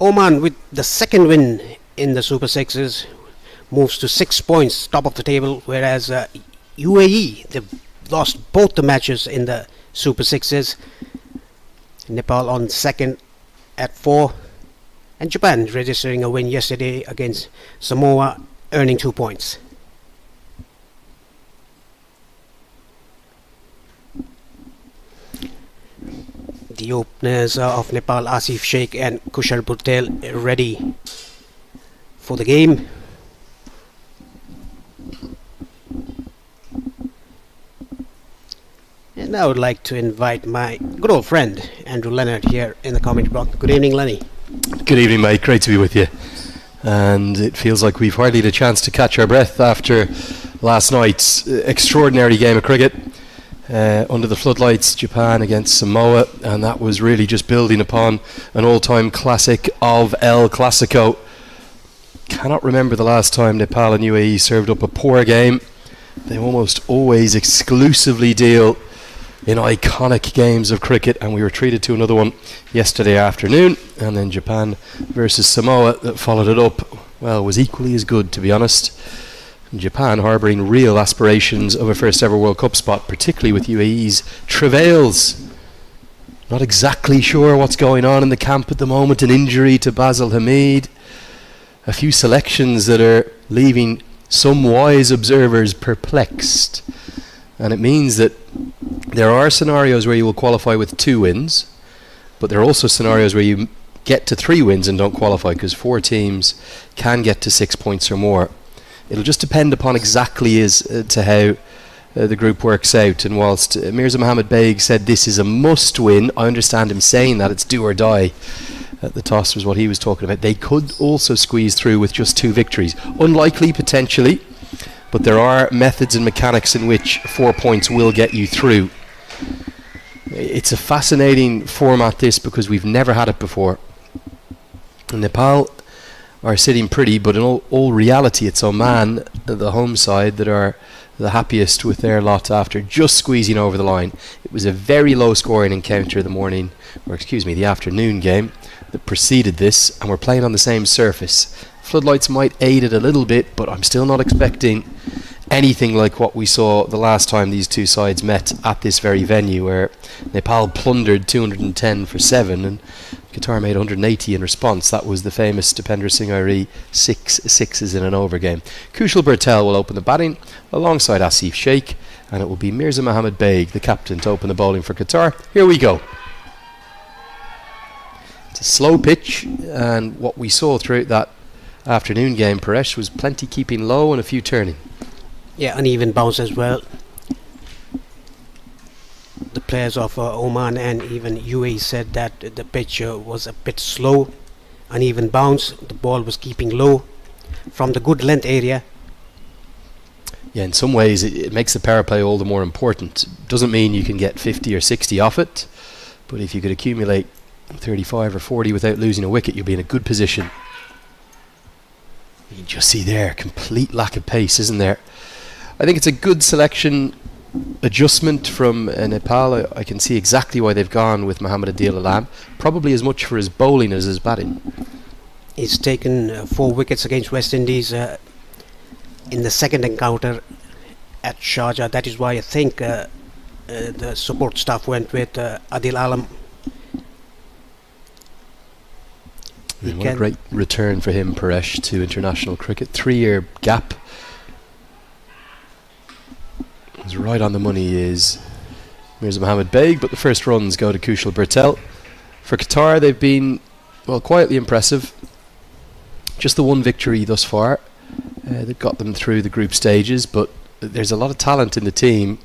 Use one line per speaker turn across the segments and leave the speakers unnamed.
Oman, with the second win in the Super Sixes, moves to 6 points, top of the table, whereas UAE, they've lost both the matches in the Super Sixes. Nepal on second at 4, and Japan registering a win yesterday against Samoa, earning 2 points. The openers of Nepal, Asif Sheikh and Kushal Patel, ready for the game. And I would like to invite my good old friend Andrew Leonard here in the comment block. Good evening, Lenny.
Good evening, mate. Great to be with you. And it feels like we've hardly had a chance to catch our breath after last night's extraordinary game of cricket. Under the floodlights, Japan against Samoa, and that was really just building upon an all-time classic of El Clasico. Cannot remember the last time Nepal and UAE served up a poor game. They almost always exclusively deal in iconic games of cricket, and we were treated to another one yesterday afternoon, and then Japan versus Samoa that followed it up, well, was equally as good, to be honest. Japan harbouring real aspirations of a first ever World Cup spot, particularly with UAE's travails. Not exactly sure what's going on in the camp at the moment. An injury to Basil Hamid, a few selections that are leaving some wise observers perplexed, and it means that there are scenarios where you will qualify with 2 wins, but there are also scenarios where you get to 3 wins and don't qualify, because 4 teams can get to 6 points or more. It'll just depend upon exactly as to how the group works out. And whilst Mirza Mohammed Beg said this is a must win, I understand him saying that it's do or die. The toss was what he was talking about. They could also squeeze through with just 2 victories. Unlikely, potentially, but there are methods and mechanics in which 4 points will get you through. It's a fascinating format, this, because we've never had it before. Nepal are sitting pretty, but in all reality it's Oman, the home side, that are the happiest with their lot after just squeezing over the line. It was a very low scoring encounter the afternoon game that preceded this, and we're playing on the same surface. Floodlights might aid it a little bit, but I'm still not expecting anything like what we saw the last time these two sides met at this very venue, where Nepal plundered 210 for 7 and Qatar made 180 in response. That was the famous Dipender Singh Airi 6 sixes in an over game. Kushal Patel will open the batting alongside Asif Sheikh, and it will be Mirza Mohammed Beg, the captain, to open the bowling for Qatar. Here we go. It's a slow pitch, and what we saw throughout that afternoon game, Paresh, was plenty keeping low and a few turning.
Yeah, uneven bounce as well. The players of Oman and even UAE said that the pitch was a bit slow, uneven bounce. The ball was keeping low from the good length area.
Yeah, in some ways it makes the power play all the more important. Doesn't mean you can get 50 or 60 off it, but if you could accumulate 35 or 40 without losing a wicket, you'll be in a good position. You can just see there, complete lack of pace, isn't there? I think it's a good selection adjustment from Nepal. I can see exactly why they've gone with Mohammad Adil Alam, probably as much for his bowling as his batting.
He's taken 4 wickets against West Indies in the second encounter at Sharjah. That is why I think the support staff went with Adil Alam.
What a great return for him, Paresh, to international cricket. 3-year gap. Is right on the money is Mirza Mohammed Beg, but the first runs go to Kushal Patel. For Qatar, they've been, well, quietly impressive. Just the 1 victory thus far that got them through the group stages, but there's a lot of talent in the team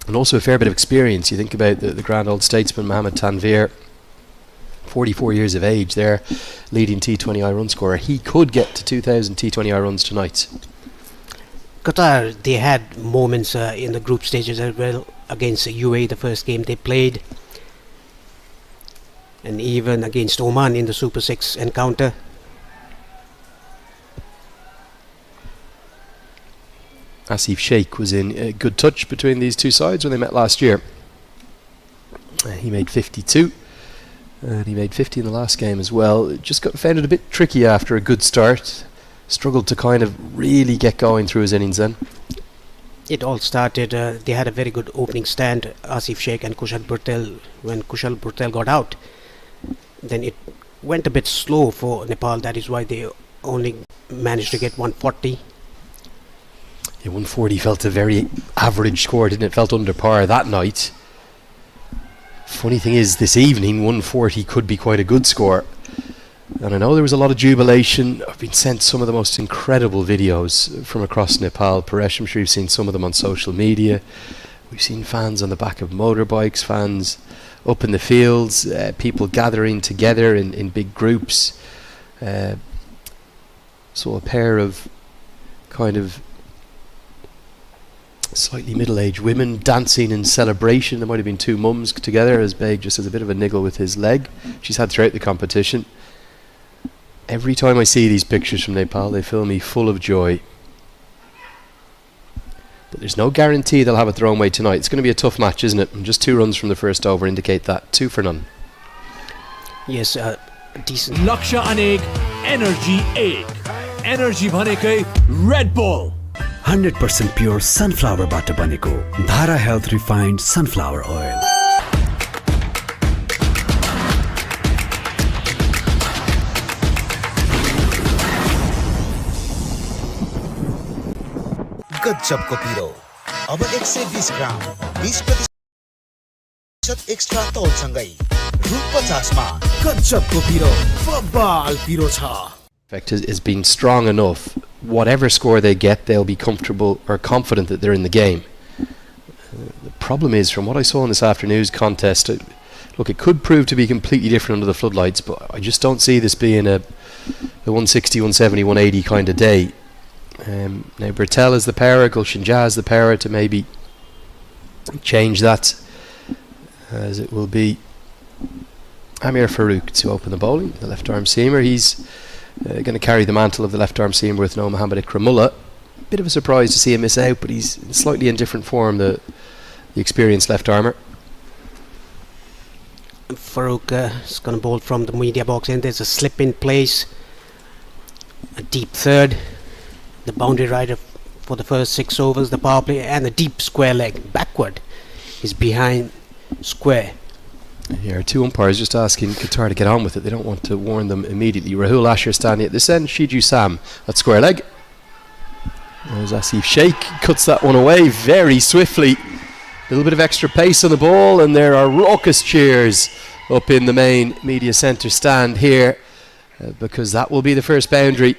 and also a fair bit of experience. You think about the grand old statesman Mohammed Tanvir, 44 years of age there, leading T20I run scorer. He could get to 2,000 T20I runs tonight.
Qatar, they had moments in the group stages as well against UAE, the first game they played, and even against Oman in the Super 6 encounter.
Asif Sheikh was in a good touch between these two sides when they met last year. He made 52, and he made 50 in the last game as well. Found it a bit tricky after a good start. Struggled to kind of really get going through his innings then.
It all started, they had a very good opening stand, Asif Sheikh and Kushal Bhurtel. When Kushal Bhurtel got out, then it went a bit slow for Nepal. That is why they only managed to get 140.
Yeah, 140 felt a very average score, didn't it? Felt under par that night. Funny thing is, this evening 140 could be quite a good score. And I know there was a lot of jubilation. I've been sent some of the most incredible videos from across Nepal. Paresh, I'm sure you've seen some of them on social media. We've seen fans on the back of motorbikes, fans up in the fields, people gathering together in big groups. So a pair of kind of slightly middle-aged women dancing in celebration. There might have been two mums together, as Beg just has a bit of a niggle with his leg. She's had throughout the competition. Every time I see these pictures from Nepal, they fill me full of joy. But there's no guarantee they'll have it their own way tonight. It's going to be a tough match, isn't it? And just 2 runs from the first over indicate that. 2 for none.
Yes, decent.
Laksha Aneg, Energy Egg. Energy भनेकै Red Bull.
100% pure sunflower butter बनेको धारा health refined sunflower oil.
गजबको पिरो अब 120 ग्राम 20% extra तौलसँगै रु 50 मा गजबको पिरो बबाल पिरो छ.
Has been strong enough. Whatever score they get, they'll be comfortable or confident that they're in the game. The problem is, from what I saw in this afternoon's contest, look, it could prove to be completely different under the floodlights, but I just don't see this being a 160, 170, 180 kind of day. Now Bhurtel is the power, Gulshan Jah is the power to maybe change that, as it will be Amir Farouk to open the bowling, the left arm seamer. He's going to carry the mantle of the left arm seamer with no Mohammad Ikramullah. Bit of a surprise to see him miss out, but he's slightly in different form, the experienced left armer.
Farouk is going to bowl from the media box, and there's a slip in place, a deep third, the boundary rider for the first 6 overs, the power play, and the deep square leg backward is behind square.
Here are 2 umpires just asking Qatar to get on with it. They don't want to warn them immediately. Rahul Asher standing at this end, Shiju Sam at square leg. There's Asif Sheikh, cuts that one away very swiftly. A little bit of extra pace on the ball, and there are raucous cheers up in the main media centre stand here, because that will be the first boundary.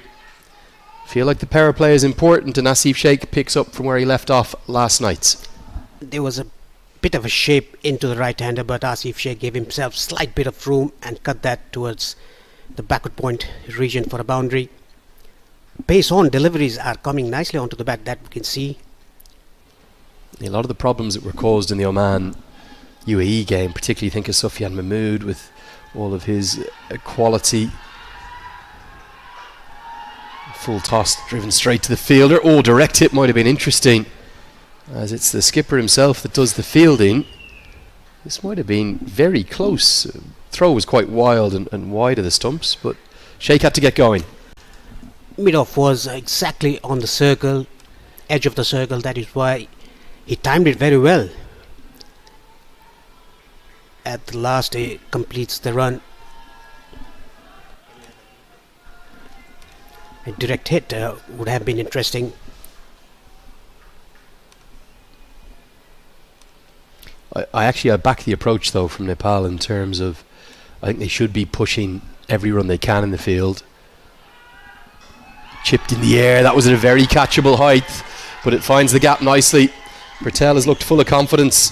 Feel like the power play is important, and Asif Sheikh picks up from where he left off last night.
There was a bit of a shape into the right-hander, but Asif Sheikh gave himself slight bit of room and cut that towards the backward point region for a boundary. Pace on deliveries are coming nicely onto the back, that we can see.
A lot of the problems that were caused in the Oman UAE game, particularly think of Sufyan Mahmood with all of his quality. Full toss driven straight to the fielder. Oh, direct hit might have been interesting, as it's the skipper himself that does the fielding. This might have been very close. Throw was quite wild and wide of the stumps, but Sheikh had to get going.
Mid-off was exactly on the circle, edge of the circle. That is why he timed it very well. At the last, he completes the run. A direct hit would have been interesting.
I actually back the approach though from Nepal in terms of, I think they should be pushing every run they can in the field. Chipped in the air, that was at a very catchable height, but it finds the gap nicely. Bhurtel has looked full of confidence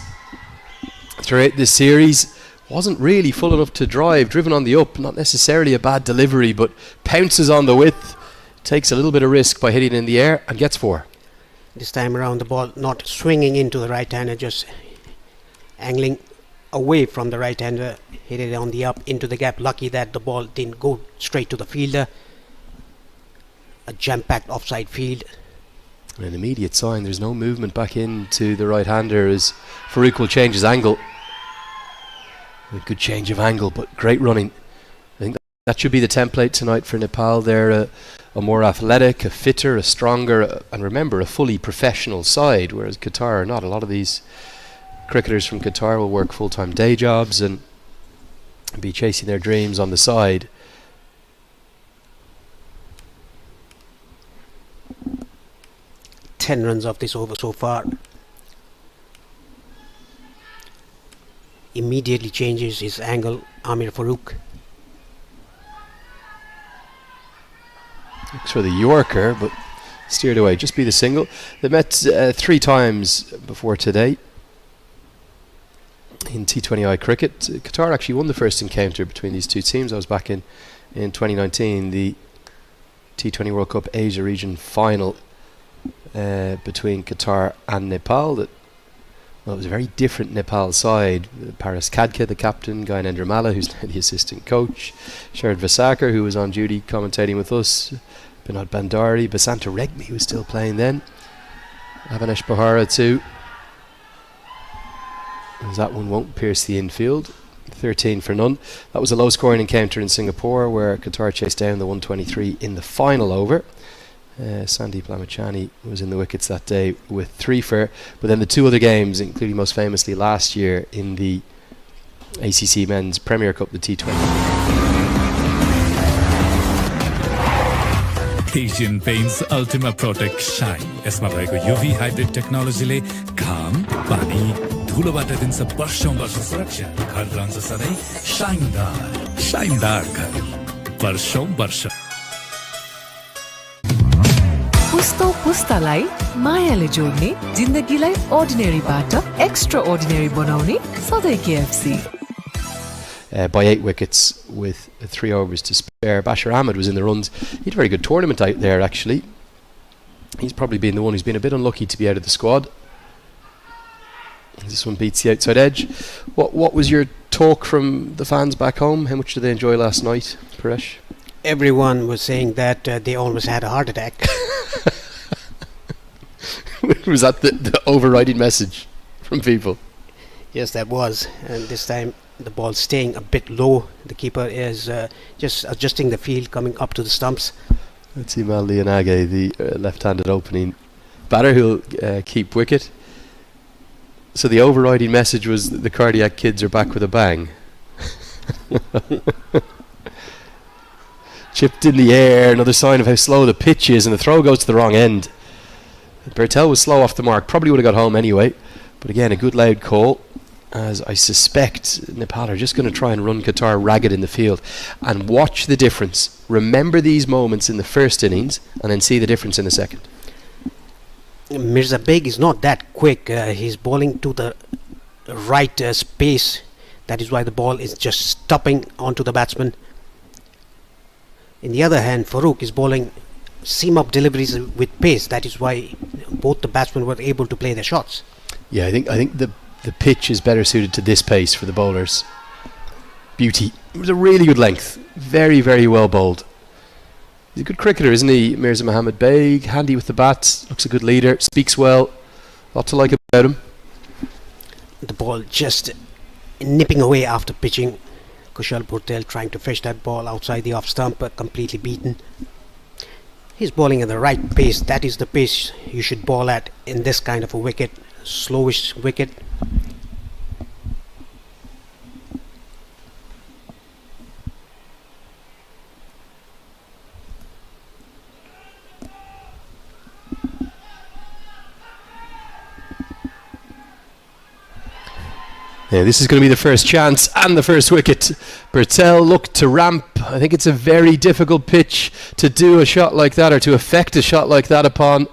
throughout this series. Wasn't really full enough to drive, driven on the up, not necessarily a bad delivery, but pounces on the width, takes a little bit of risk by hitting it in the air and gets 4.
This time around, the ball not swinging into the right-hander, just angling away from the right-hander, hit it on the up into the gap. Lucky that the ball didn't go straight to the fielder. A jam-packed offside field.
And an immediate sign, there's no movement back into the right-hander as Farouk will change his angle. A good change of angle, but great running. I think that should be the template tonight for Nepal. They're a more athletic, a fitter, a stronger, and remember, a fully professional side, whereas Qatar are not. A lot of these cricketers from Qatar will work full-time day jobs and be chasing their dreams on the side.
Ten runs off this over so far. Immediately changes his angle, Amir Farooq.
Looks for the Yorker, but steered away. Just be the single. They met 3 times before today in T20I cricket. Qatar actually won the first encounter between these two teams. I was back in 2019, the T20 World Cup Asia region final between Qatar and Nepal. Well, it was a very different Nepal side. Paras Khadka, the captain, Gyanendra Malla, who's now the assistant coach, Sharad Vasakar, who was on duty commentating with us, Binod Bandari, Basanta Regmi, who was still playing then, Avanesh Bahara too. As that one won't pierce the infield. 13 for none. That was a low scoring encounter in Singapore where Qatar chased down the 123 in the final over. Sandeep Lamachani was in the wickets that day with 3 for, but then the 2 other games, including most famously last year in the ACC Men's Premier Cup, the T20.
Asian Paints Ultima Protect Shine. यसमा भएको UV hybrid technology ले घाम, पानी, धुलोबाट दिन्छ वर्षौं वर्ष सुरक्षा। घर रहन्छ सधैँ शाइनदार, शाइनदार घर वर्षौं वर्ष।
पुस्तो पुस्तालाई मायाले जोड्ने, जिन्दगीलाई ordinaryबाट extraordinary बनाउने सधैँ KFC।
By 8 wickets with 3 overs to spare. Bashir Ahmed was in the runs. He had a very good tournament out there actually. He's probably been the one who's been a bit unlucky to be out of the squad. This one beats the outside edge. What was your talk from the fans back home? How much did they enjoy last night, Paresh?
Everyone was saying that they almost had a heart attack.
Was that the overriding message from people?
Yes, that was. And this time the ball staying a bit low. The keeper is just adjusting the field, coming up to the stumps.
That's Imal Lianage, the left-handed opening batter who'll keep wicket. So the overriding message was that the cardiac kids are back with a bang. Chipped in the air, another sign of how slow the pitch is, and the throw goes to the wrong end. Bertel was slow off the mark, probably would have got home anyway, but again a good loud call, as I suspect Nepal are just going to try and run Qatar ragged in the field. And watch the difference. Remember these moments in the first innings and then see the difference in the second.
Mirza Beg is not that quick. He's bowling to the right space. That is why the ball is just stopping onto the batsman. In the other hand, Farooq is bowling seam-up deliveries with pace. That is why both the batsmen were able to play their shots.
Yeah, I think the pitch is better suited to this pace for the bowlers. Beauty. It was a really good length. Very, very well bowled. He's a good cricketer, isn't he, Mirza Mohammed Beg? Handy with the bat, looks a good leader, speaks well. A lot to like about him.
The ball just nipping away after pitching. Kushal Bhurtel trying to fish that ball outside the off stump, but completely beaten. He's bowling at the right pace. That is the pace you should bowl at in this kind of a wicket. Slowish wicket.
Yeah, this is going to be the first chance and the first wicket. Bertel looked to ramp. I think it's a very difficult pitch to do a shot like that, or to affect a shot like that upon.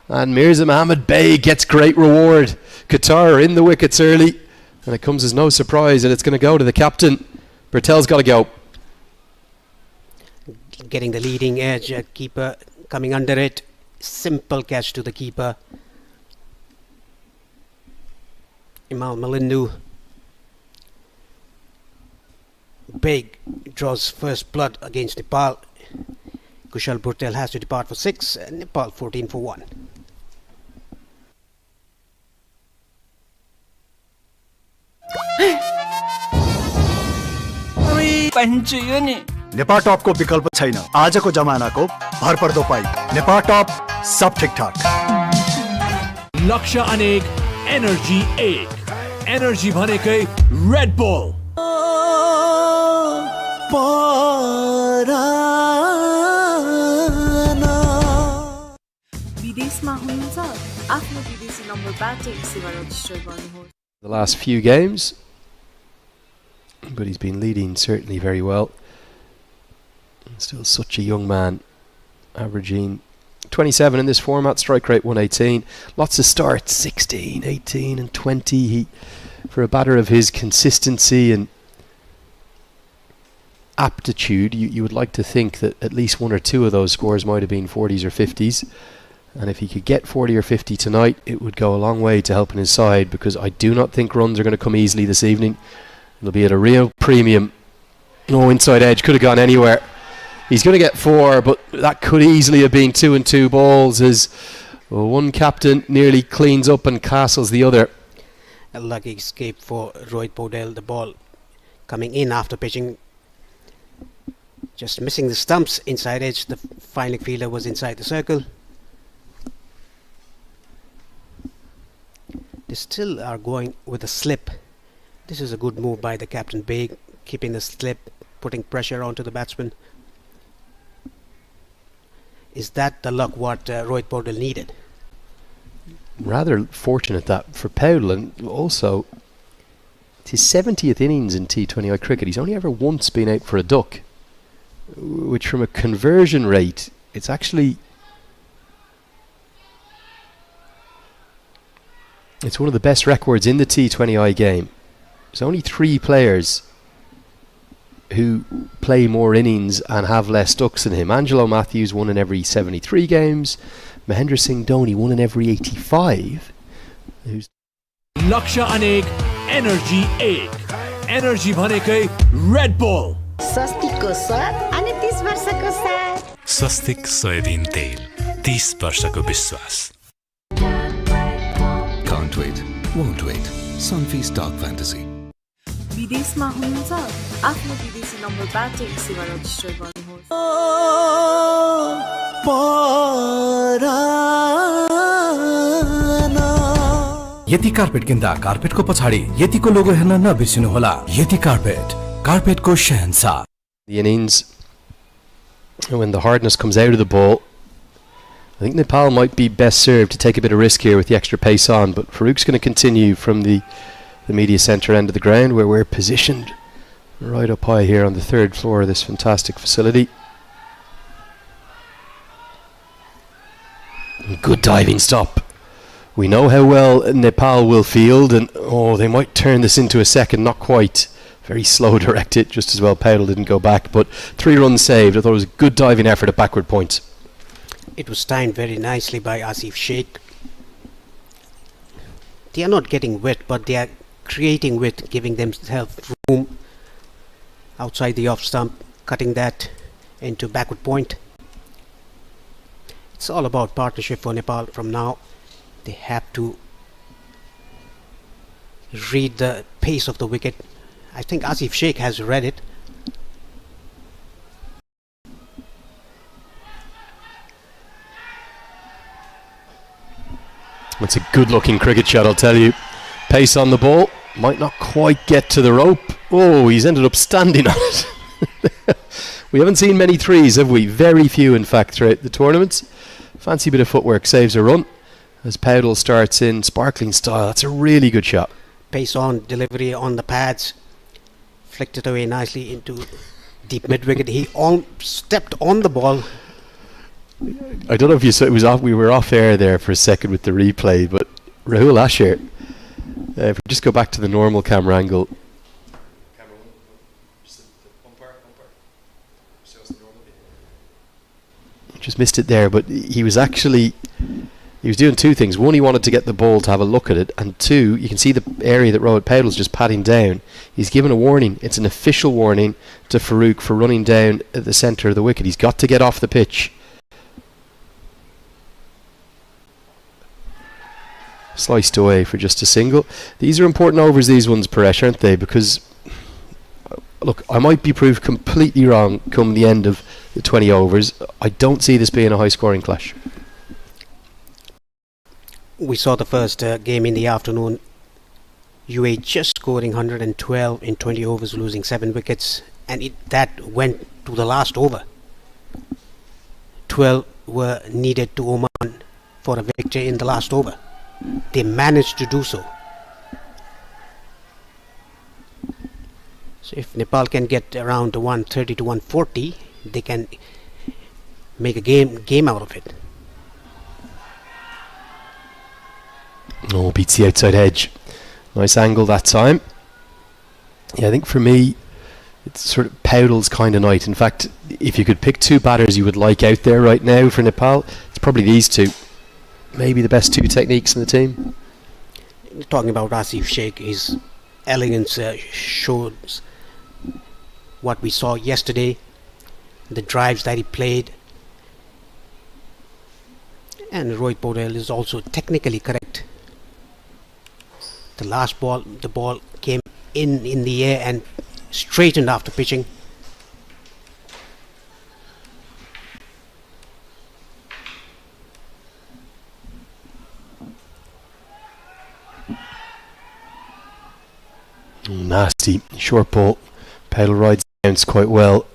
And Mirza Mohammed Bey gets great reward. Qatar are in the wickets early, and it comes as no surprise that it's going to go to the captain. Bertel's got to go.
Getting the leading edge, keeper coming under it. Simple catch to the keeper. Imal Malindu. Beg draws first blood against Nepal. Kushal Bhurtel has to depart for 6. Nepal 14 for 1.
पाइन्छ यो नि
नेपाल टपको विकल्प छैन आजको जमानाको भरपर्दो pipe Nepal टप सब ठिकठाक
लक्ष्य अनेक एनर्जी एक एनर्जी भनेकै रेड बुल
विदेशमा हुनुहुन्छ आफ्नो विदेशी नम्बरबाट सेवा रजिस्टर गर्नुहोस्
The last few games, but he's been leading certainly very well. Still such a young man, averaging 27 in this format, strike rate 118. Lots of starts, 16, 18 and 20. He, for a batter of his consistency and aptitude, you would like to think that at least one or two of those scores might have been 40s or 50s. And if he could get 40 or 50 tonight, it would go a long way to helping his side, because I do not think runs are going to come easily this evening. It'll be at a real premium. No inside edge, could have gone anywhere. He's going to get 4, but that could easily have been 2 and 2 balls as one captain nearly cleans up and castles the other.
A lucky escape for Rohit Podel. The ball coming in after pitching, just missing the stumps inside edge. The final fielder was inside the circle. They still are going with a slip. This is a good move by the captain Beg, keeping the slip, putting pressure onto the batsman. Is that the luck what Rohit Podel needed?
Rather fortunate that for Powell, and also it's his 70th innings in T20I cricket. He's only ever once been out for a duck, which from a conversion rate, it's actually it's one of the best records in the T20I game. There's only 3 players who play more innings and have less ducks than him. Angelo Matthews won in every 73 games. Mahendra Singh Dhoni won in every 85. Who's
लक्ष्य अनेक energy एक energy भनेकै red bull
स्वस्तिकको स्वाद अनि 30 वर्षको साथ
स्वस्तिक soybean तेल 30 वर्षको विश्वास
Can't wait, won't wait. Sunfeast Dark Fantasy.
विदेशमा हुनुहुन्छ आफ्नो विदेशी नम्बरबाट सेवा रजिस्टर गर्नुहोस्
यति कार्पेट किन्दा कार्पेटको पछाडि यतिको लोगो हेर्न नबिर्सिनु होला यति कार्पेटको शहंशाह.
the innings, when the hardness comes out of the ball, I think Nepal might be best served to take a bit of risk here with the extra pace on, but Farouk's going to continue from the media centre end of the ground, where we're positioned right up high here on the 3rd floor of this fantastic facility. Good diving stop. We know how well Nepal will field, and they might turn this into a second, not quite. Very slow direct it, just as well Powell didn't go back, but 3 runs saved. I thought it was a good diving effort at backward points.
It was timed very nicely by Asif Sheikh. They are not getting wet, but they are creating width, giving themselves room outside the off stump, cutting that into backward point. It's all about partnership for Nepal from now. They have to read the pace of the wicket. I think Asif Sheikh has read it.
It's a good looking cricket shot, I'll tell you. Pace on the ball, might not quite get to the rope. Oh, he's ended up standing on it. We haven't seen many 3s, have we? Very few, in fact, throughout the tournaments. Fancy bit of footwork, saves a run as Powell starts in sparkling style. That's a really good shot.
Pace on, delivery on the pads, flicked it away nicely into deep mid wicket. He stepped on the ball.
I don't know if you saw it was off. We were off air there for a second with the replay, but Rahul Asher, if we just go back to the normal camera angle. Just missed it there, but he was doing 2 things. One, he wanted to get the ball to have a look at it, and 2, you can see the area that Rohit Powell's just patting down. He's given a warning. It's an official warning to Farouk for running down at the centre of the wicket. He's got to get off the pitch. Sliced away for just a single. These are important overs, these ones, Paresh, aren't they? Because look, I might be proved completely wrong come the end of the 20 overs. I don't see this being a high-scoring clash.
We saw the first game in the afternoon. UAE just scoring 112 in 20 overs, losing 7 wickets, and that went to the last over. 12 were needed to Oman for a victory in the last over. They managed to do so. So if Nepal can get around 130 to 140, they can make a game out of it.
Oh, beats the outside edge. Nice angle that time. Yeah, I think for me, it's sort of Powdell's kind of night. In fact, if you could pick 2 batters you would like out there right now for Nepal, it's probably these 2. Maybe the best 2 techniques in the team.
Talking about Asif Sheikh, his elegance shows what we saw yesterday, the drives that he played, and Rohit Paudel is also technically correct. The last ball, the ball came in the air and straightened after pitching.
Nasty short ball. Paudel rides bounce quite well.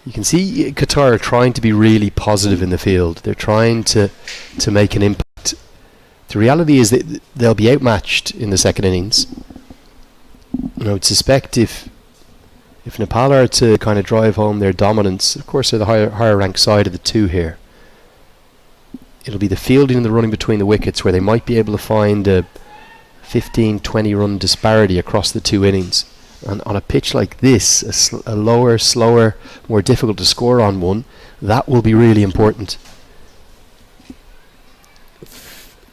You can see Qatar are trying to be really positive in the field. They're trying to make an impact. The reality is that they'll be outmatched in the second innings. I would suspect if Nepal are to kind of drive home their dominance, of course they're the higher ranked side of the 2 here. It'll be the fielding and the running between the wickets where they might be able to find a 15-20 run disparity across the 2 innings. And on a pitch like this, a lower, slower, more difficult to score on one, that will be really important.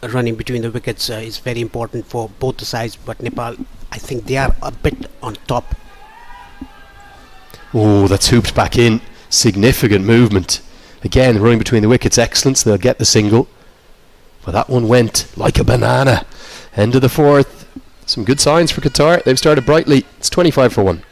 Running between the wickets is very important for both the sides, but Nepal, I think they are a bit on top.
Oh, that's hooped back in. Significant movement. Again, running between the wickets, excellent, so they'll get the single. But that one went like a banana. End of the 4th. Some good signs for Qatar. They've started brightly. It's 25 for 1.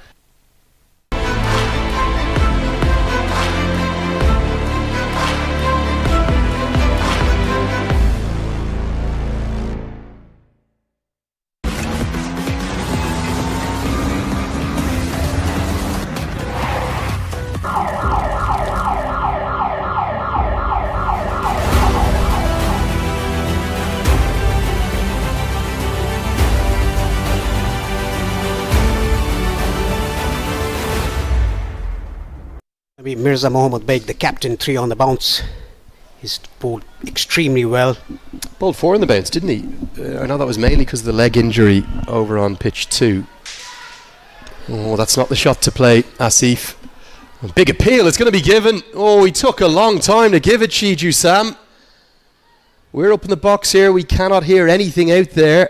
Mirza Mohammad Beg, the captain, 3 on the bounce. He's bowled extremely well.
Bowled 4 on the bounce, didn't he? I know that was mainly because of the leg injury over on pitch 2. Oh, that's not the shot to play, Asif. A big appeal, it's going to be given. Oh, he took a long time to give it, Shiju Sam. We're up in the box here, we cannot hear anything out there.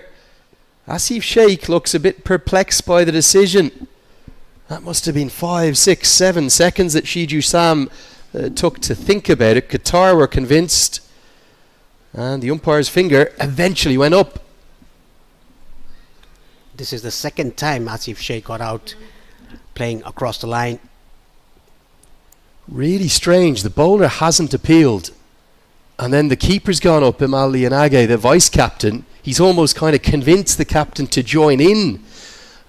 Asif Sheikh looks a bit perplexed by the decision. That must have been 5, 6, 7 seconds that Shiju Sam took to think about it. Qatar were convinced, and the umpire's finger eventually went up.
This is the second time Asif Sheikh got out playing across the line.
Really strange. The bowler hasn't appealed, and then the keeper's gone up, Imal Lianage, the vice captain. He's almost kind of convinced the captain to join in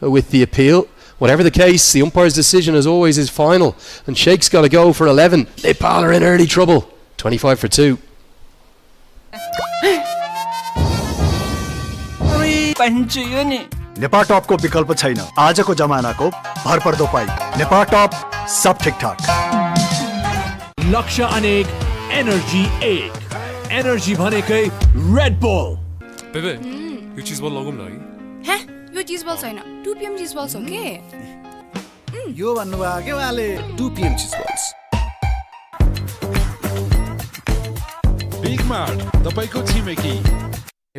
with the appeal. Whatever the case, the umpire's decision as always is final, and Sheikh's got to go for 11. Nepal are in early trouble. 25 for 2.
Nepal टपको विकल्प छैन आजको जमानाको भरपर्दो pipe Nepal टप सब ठिकठाक
लक्ष्य अनेक energy 1 energy भनेकै red bull
बेबे यो चीज बल लगाउँ न
है यो चीज बल छैन 2 pm चीज बल छ के
यो भन्नुभयो के वाले
2 PM चीज बल्स
बिग मार्ट तपाईको छिमेकी.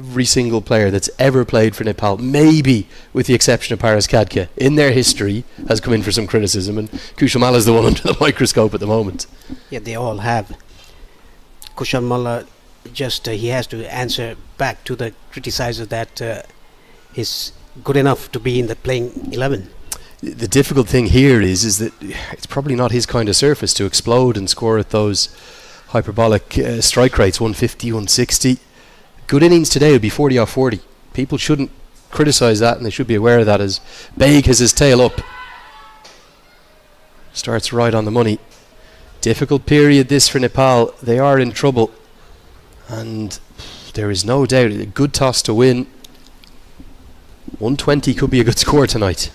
Every single player that's ever played for Nepal, maybe with the exception of Paras Khadka, in their history has come in for some criticism, and Kushal Malla is the one under the microscope at the moment.
Yeah, they all have. Kushal Malla just he has to answer back to the criticizers that he's good enough to be in the playing 11.
The difficult thing here is that it's probably not his kind of surface to explode and score at those hyperbolic strike rates, 150, 160. Good innings today would be 40 off 40. People shouldn't criticise that, and they should be aware of that, as Baig has his tail up. Starts right on the money. Difficult period this for Nepal. They are in trouble, and there is no doubt a good toss to win. 120 could be a good score tonight.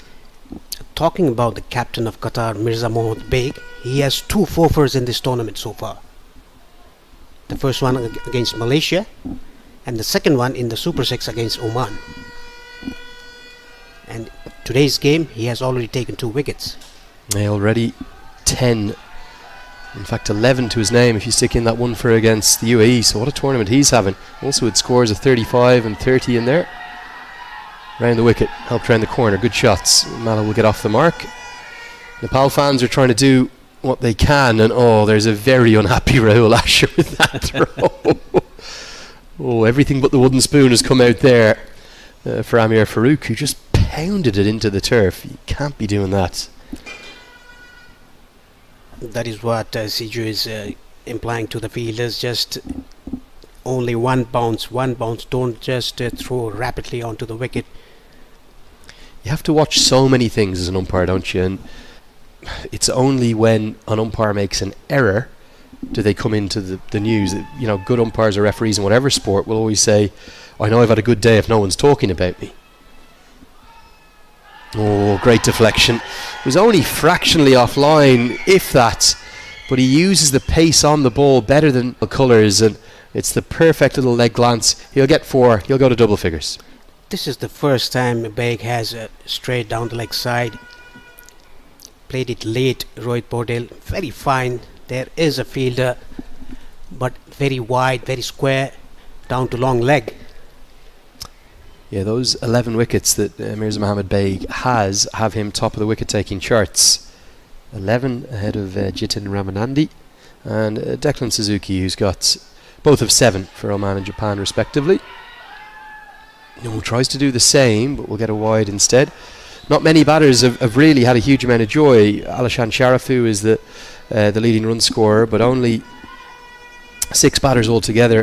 Talking about the captain of Qatar, Mirza Mohammad Baig, he has 2 forfeits in this tournament so far. The first one against Malaysia, and the second one in the Super 6 against Oman. And today's game, he has already taken 2 wickets.
Already 10, in fact 11 to his name if you stick in that one for against the UAE. So what a tournament he's having. Also with scores of 35 and 30 in there. Round the wicket, helped round the corner, good shots. Mala will get off the mark. Nepal fans are trying to do what they can, and there's a very unhappy Rahul Asher with that throw. Everything but the wooden spoon has come out there for Amir Farouk, who just pounded it into the turf. You can't be doing that.
That is what Siju is implying to the fielders. Just only one bounce. Don't just throw rapidly onto the wicket.
You have to watch so many things as an umpire, don't you? And it's only when an umpire makes an error do they come into the news. You know, good umpires or referees in whatever sport will always say, I know I've had a good day if no one's talking about me. Great deflection. It was only fractionally offline, if that, but he uses the pace on the ball better than the colours, and it's the perfect little leg glance. He'll get 4, he'll go to double figures.
This is the first time Baig has straight down the leg side. Played it late, Rohit Paudel, very fine. There is a fielder, but very wide, very square, down to long leg.
Yeah, those 11 wickets that Mirza Mohammad Baig have him top of the wicket-taking charts. 11 ahead of Jitin Ramanandi and Declan Suzuki, who's got both of 7 for Oman and Japan respectively. No, tries to do the same, but will get a wide instead. Not many batters have really had a huge amount of joy. Alishan Sharafu is the leading run scorer, but only 6 batters altogether